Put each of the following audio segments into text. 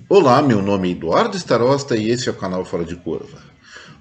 Olá, meu nome é Eduardo Starosta e esse é o canal Fora de Curva.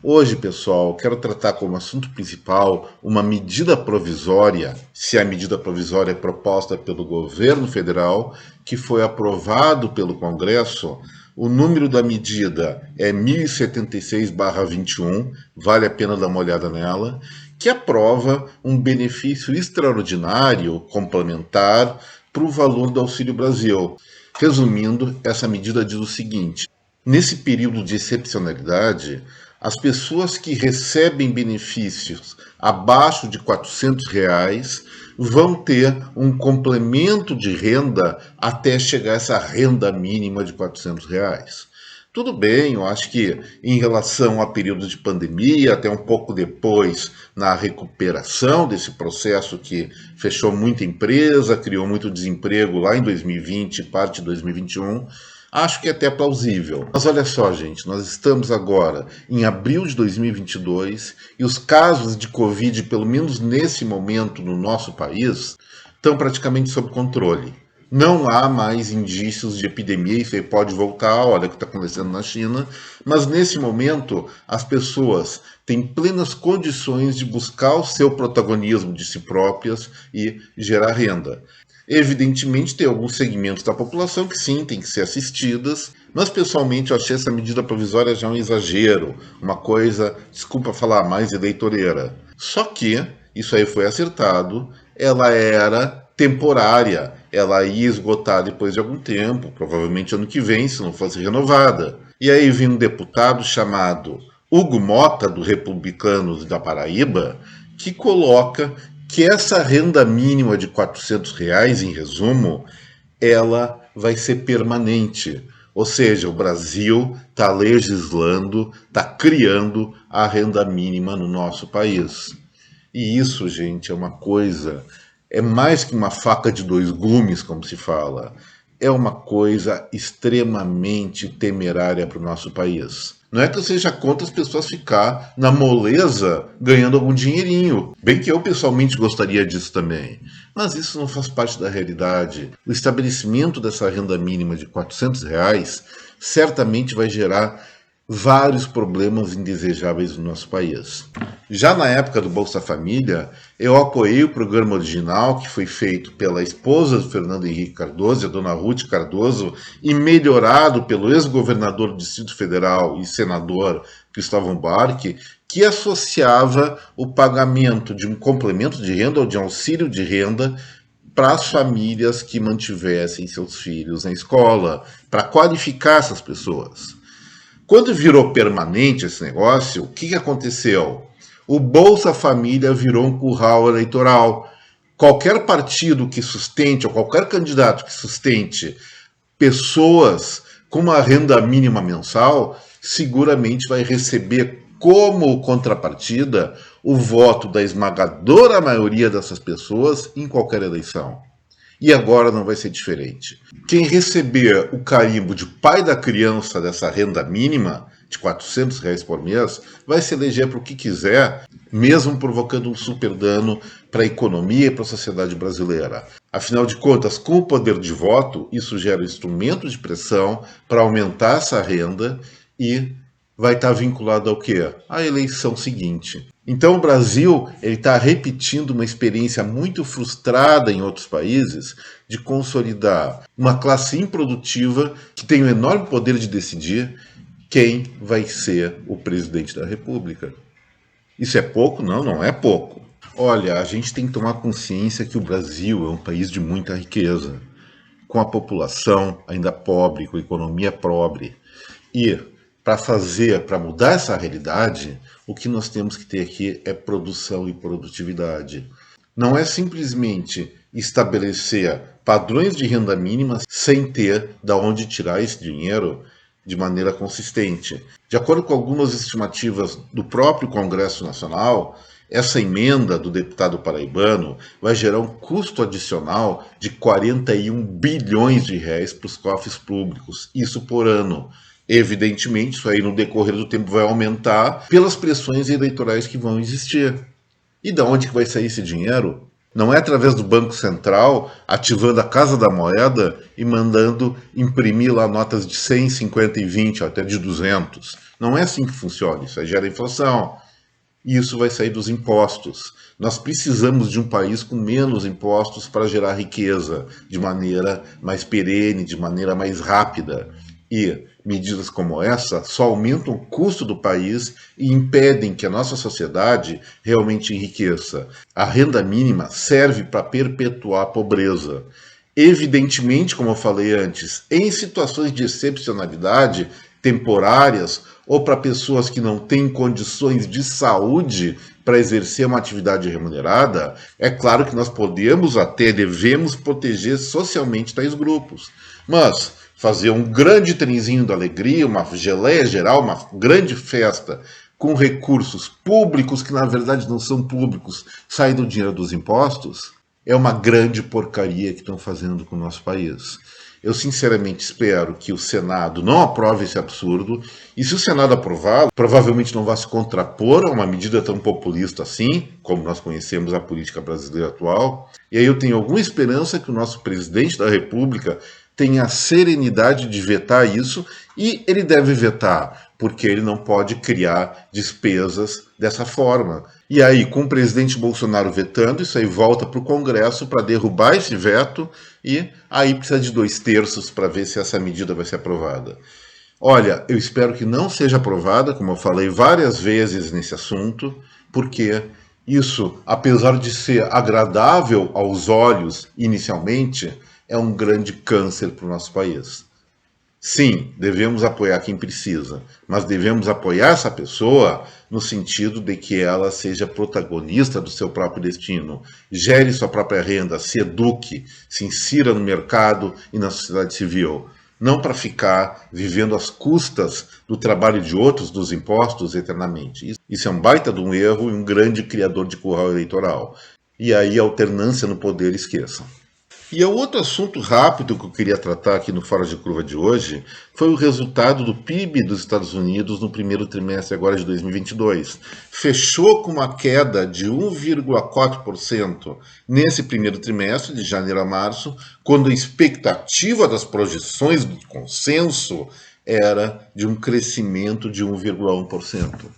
Hoje, pessoal, quero tratar como assunto principal uma medida provisória, se a medida provisória é proposta pelo governo federal, que foi aprovado pelo Congresso. O número da medida é 1076/21, vale a pena dar uma olhada nela, que aprova um benefício extraordinário complementar para o valor do Auxílio Brasil. Resumindo, essa medida diz o seguinte: nesse período de excepcionalidade, as pessoas que recebem benefícios abaixo de R$ 400 vão ter um complemento de renda até chegar a essa renda mínima de R$ 400. Tudo bem, eu acho que em relação a período de pandemia, até um pouco depois, na recuperação desse processo que fechou muita empresa, criou muito desemprego lá em 2020, parte de 2021, acho que é até plausível. Mas olha só, gente, nós estamos agora em abril de 2022 e os casos de Covid, pelo menos nesse momento no nosso país, estão praticamente sob controle. Não há mais indícios de epidemia, isso aí pode voltar, olha o que está acontecendo na China, mas nesse momento as pessoas têm plenas condições de buscar o seu protagonismo de si próprias e gerar renda. Evidentemente, tem alguns segmentos da população que sim, têm que ser assistidas, mas pessoalmente eu achei essa medida provisória já um exagero, uma coisa, desculpa falar, mais eleitoreira. Só que isso aí foi acertado, ela era temporária, ela ia esgotar depois de algum tempo, provavelmente ano que vem, se não fosse renovada. E aí vinha um deputado chamado Hugo Mota, do Republicanos da Paraíba, que coloca que essa renda mínima de R$ 400, em resumo, ela vai ser permanente. Ou seja, o Brasil está legislando, está criando a renda mínima no nosso país. E isso, gente, é uma coisa, é mais que uma faca de dois gumes, como se fala. É uma coisa extremamente temerária para o nosso país. Não é que eu seja contra as pessoas ficar na moleza ganhando algum dinheirinho. Bem que eu pessoalmente gostaria disso também. Mas isso não faz parte da realidade. O estabelecimento dessa renda mínima de R$ 400 certamente vai gerar vários problemas indesejáveis no nosso país. Já na época do Bolsa Família, eu apoiei o programa original que foi feito pela esposa do Fernando Henrique Cardoso, a dona Ruth Cardoso, e melhorado pelo ex-governador do Distrito Federal e senador Cristóvão Buarque, que associava o pagamento de um complemento de renda ou de auxílio de renda para as famílias que mantivessem seus filhos na escola, para qualificar essas pessoas. Quando virou permanente esse negócio, o que aconteceu? O Bolsa Família virou um curral eleitoral. Qualquer partido que sustente, ou qualquer candidato que sustente pessoas com uma renda mínima mensal, seguramente vai receber como contrapartida o voto da esmagadora maioria dessas pessoas em qualquer eleição. E agora não vai ser diferente. Quem receber o carimbo de pai da criança dessa renda mínima, de R$ 400 por mês, vai se eleger para o que quiser, mesmo provocando um super dano para a economia e para a sociedade brasileira. Afinal de contas, com o poder de voto, isso gera instrumentos de pressão para aumentar essa renda e vai estar vinculado ao quê? À eleição seguinte. Então o Brasil está repetindo uma experiência muito frustrada em outros países de consolidar uma classe improdutiva que tem o enorme poder de decidir quem vai ser o presidente da República. Isso é pouco? Não, não é pouco. Olha, a gente tem que tomar consciência que o Brasil é um país de muita riqueza, com a população ainda pobre, com a economia pobre. E para mudar essa realidade, o que nós temos que ter aqui é produção e produtividade. Não é simplesmente estabelecer padrões de renda mínima sem ter de onde tirar esse dinheiro de maneira consistente. De acordo com algumas estimativas do próprio Congresso Nacional, essa emenda do deputado paraibano vai gerar um custo adicional de R$ 41 bilhões para os cofres públicos, isso por ano. Evidentemente, isso aí no decorrer do tempo vai aumentar pelas pressões eleitorais que vão existir. E de onde que vai sair esse dinheiro? Não é através do Banco Central ativando a Casa da Moeda e mandando imprimir lá notas de 100, 50 e 20, até de 200. Não é assim que funciona. Isso aí gera inflação. E isso vai sair dos impostos. Nós precisamos de um país com menos impostos para gerar riqueza de maneira mais perene, de maneira mais rápida. E medidas como essa só aumentam o custo do país e impedem que a nossa sociedade realmente enriqueça. A renda mínima serve para perpetuar a pobreza. Evidentemente, como eu falei antes, em situações de excepcionalidade temporárias ou para pessoas que não têm condições de saúde para exercer uma atividade remunerada, é claro que nós podemos até devemos proteger socialmente tais grupos. Mas fazer um grande trenzinho da alegria, uma geleia geral, uma grande festa com recursos públicos que na verdade não são públicos, saem do dinheiro dos impostos, é uma grande porcaria que estão fazendo com o nosso país. Eu sinceramente espero que o Senado não aprove esse absurdo, e se o Senado aprová-lo, provavelmente não vai se contrapor a uma medida tão populista assim, como nós conhecemos a política brasileira atual. E aí eu tenho alguma esperança que o nosso presidente da República tenha a serenidade de vetar isso, e ele deve vetar, porque ele não pode criar despesas dessa forma. E aí, com o presidente Bolsonaro vetando, isso aí volta para o Congresso para derrubar esse veto, e aí precisa de 2/3 para ver se essa medida vai ser aprovada. Olha, eu espero que não seja aprovada, como eu falei várias vezes nesse assunto, porque isso, apesar de ser agradável aos olhos inicialmente, é um grande câncer para o nosso país. Sim, devemos apoiar quem precisa, mas devemos apoiar essa pessoa no sentido de que ela seja protagonista do seu próprio destino, gere sua própria renda, se eduque, se insira no mercado e na sociedade civil. Não para ficar vivendo às custas do trabalho de outros, dos impostos, eternamente. Isso é um baita de um erro e um grande criador de curral eleitoral. E aí a alternância no poder esqueçam. E o outro assunto rápido que eu queria tratar aqui no Fora de Curva de hoje foi o resultado do PIB dos Estados Unidos no primeiro trimestre agora de 2022. Fechou com uma queda de 1,4% nesse primeiro trimestre, de janeiro a março, quando a expectativa das projeções do consenso era de um crescimento de 1,1%. O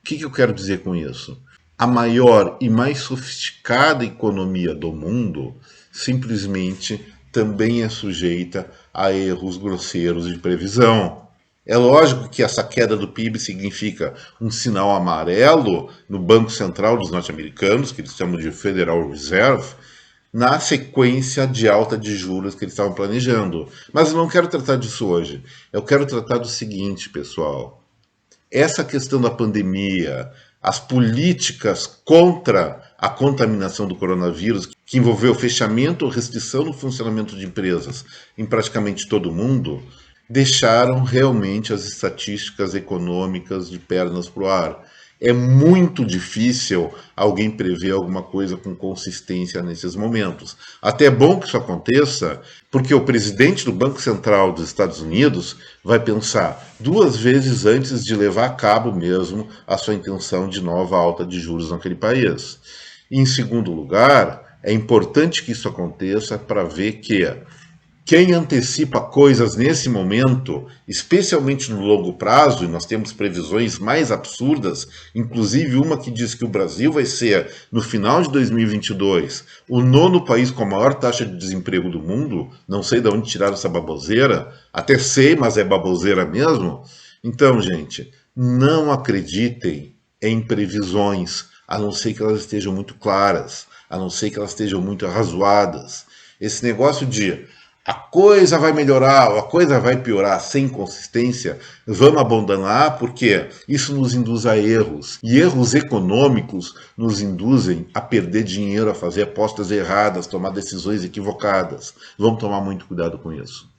que eu quero dizer com isso? A maior e mais sofisticada economia do mundo simplesmente também é sujeita a erros grosseiros de previsão. É lógico que essa queda do PIB significa um sinal amarelo no Banco Central dos norte-americanos, que eles chamam de Federal Reserve, na sequência de alta de juros que eles estavam planejando. Mas eu não quero tratar disso hoje. Eu quero tratar do seguinte, pessoal. Essa questão da pandemia, as políticas contra a contaminação do coronavírus, que envolveu fechamento ou restrição no funcionamento de empresas em praticamente todo o mundo, deixaram realmente as estatísticas econômicas de pernas para o ar. É muito difícil alguém prever alguma coisa com consistência nesses momentos. Até é bom que isso aconteça, porque o presidente do Banco Central dos Estados Unidos vai pensar 2 vezes antes de levar a cabo mesmo a sua intenção de nova alta de juros naquele país. E, em segundo lugar, é importante que isso aconteça para ver que quem antecipa coisas nesse momento, especialmente no longo prazo, e nós temos previsões mais absurdas, inclusive uma que diz que o Brasil vai ser, no final de 2022, o 9º país com a maior taxa de desemprego do mundo. Não sei de onde tiraram essa baboseira, até sei, mas é baboseira mesmo. Então, gente, não acreditem em previsões, a não ser que elas estejam muito claras, a não ser que elas estejam muito arrazoadas. Esse negócio de a coisa vai melhorar ou a coisa vai piorar sem consistência, vamos abandonar, porque isso nos induz a erros. E erros econômicos nos induzem a perder dinheiro, a fazer apostas erradas, tomar decisões equivocadas. Vamos tomar muito cuidado com isso.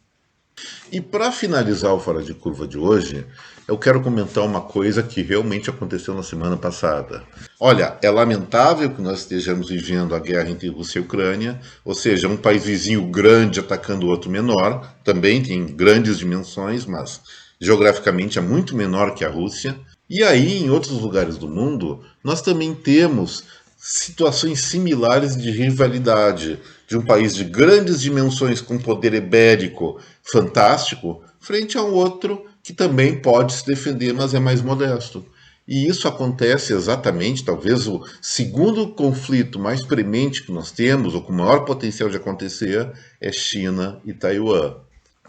E para finalizar o Fora de Curva de hoje, eu quero comentar uma coisa que realmente aconteceu na semana passada. Olha, é lamentável que nós estejamos vivendo a guerra entre Rússia e Ucrânia, ou seja, um país vizinho grande atacando o outro menor, também tem grandes dimensões, mas geograficamente é muito menor que a Rússia. E aí, em outros lugares do mundo, nós também temos situações similares de rivalidade de um país de grandes dimensões com poder ibérico fantástico frente a um outro que também pode se defender, mas é mais modesto. E isso acontece exatamente, talvez o segundo conflito mais premente que nós temos, ou com maior potencial de acontecer, é China e Taiwan.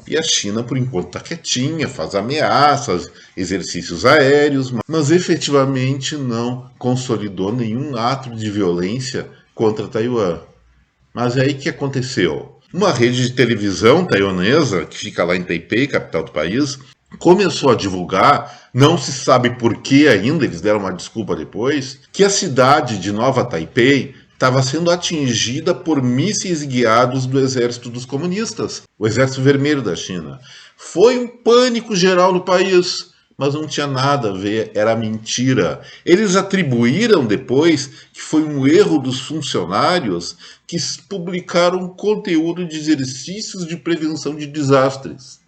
E a China, por enquanto, está quietinha, faz ameaças, exercícios aéreos, mas efetivamente não consolidou nenhum ato de violência contra Taiwan. Mas aí o que aconteceu? Uma rede de televisão taiwanesa, que fica lá em Taipei, capital do país, começou a divulgar, não se sabe por que ainda, eles deram uma desculpa depois, que a cidade de Nova Taipei estava sendo atingida por mísseis guiados do exército dos comunistas, o exército vermelho da China. Foi um pânico geral no país, mas não tinha nada a ver, era mentira. Eles atribuíram depois que foi um erro dos funcionários que publicaram conteúdo de exercícios de prevenção de desastres.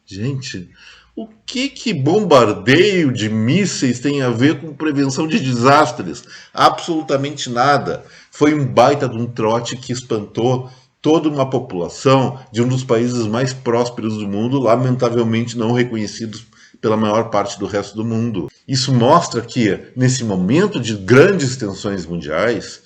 Gente, o que bombardeio de mísseis tem a ver com prevenção de desastres? Absolutamente nada. Foi um baita de um trote que espantou toda uma população de um dos países mais prósperos do mundo, lamentavelmente não reconhecidos pela maior parte do resto do mundo. Isso mostra que, nesse momento de grandes tensões mundiais,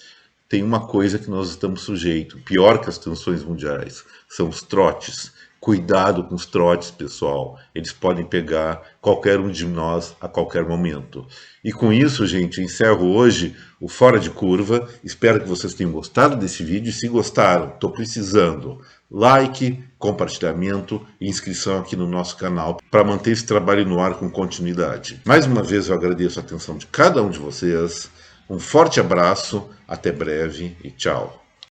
tem uma coisa que nós estamos sujeitos, pior que as tensões mundiais, são os trotes. Cuidado com os trotes, pessoal. Eles podem pegar qualquer um de nós a qualquer momento. E com isso, gente, eu encerro hoje o Fora de Curva. Espero que vocês tenham gostado desse vídeo. E se gostaram, estou precisando. Like, compartilhamento e inscrição aqui no nosso canal para manter esse trabalho no ar com continuidade. Mais uma vez eu agradeço a atenção de cada um de vocês. Um forte abraço, até breve e tchau.